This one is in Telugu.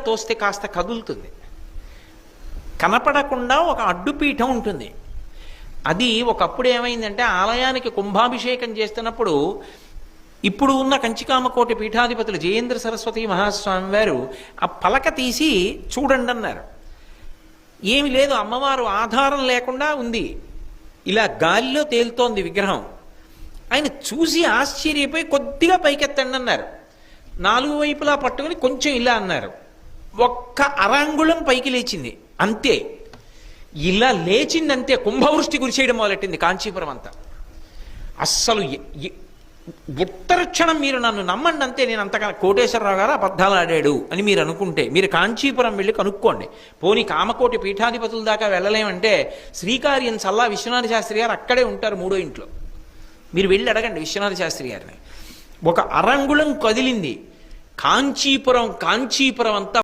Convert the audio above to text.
తోస్తే కాస్త కదులుతుంది. కనపడకుండా ఒక అడ్డుపీఠం ఉంటుంది. అది ఒకప్పుడు ఏమైందంటే ఆలయానికి కుంభాభిషేకం చేస్తున్నప్పుడు ఇప్పుడు ఉన్న కంచికామకోటి పీఠాధిపతులు జయేంద్ర సరస్వతి మహాస్వామి వారు ఆ పలక తీసి చూడండి అన్నారు. ఏమి లేదు, అమ్మవారు ఆధారం లేకుండా ఉంది, ఇలా గాలిలో తేలుతోంది విగ్రహం. ఆయన చూసి ఆశ్చర్యపోయి కొద్దిగా పైకెత్తండి అన్నారు. 4 వైపులా పట్టుకుని కొంచెం ఇలా అన్నారు. ఒక్క అరంగుళం పైకి లేచింది అంతే. ఇలా లేచింది అంతే, కుంభవృష్టి కురిసేయడం మొదలెట్టింది కాంచీపురం అంతా. అస్సలు ఉత్తర క్షణం మీరు నన్ను నమ్మండి అంతే, నేను అంతగా కోటేశ్వరరావు గారు అబద్ధాలు ఆడాడు అని మీరు అనుకుంటే మీరు కాంచీపురం వెళ్ళి కనుక్కోండి. పోనీ కామకోటి పీఠాధిపతుల దాకా వెళ్ళలేమంటే శ్రీకార్యం చల్లా విశ్వనాథ శాస్త్రి గారు అక్కడే ఉంటారు 3వ ఇంట్లో. మీరు వెళ్ళి అడగండి విశ్వనాథ శాస్త్రి గారిని. ఒక అరంగుళం కదిలింది. కాంచీపురం అంతా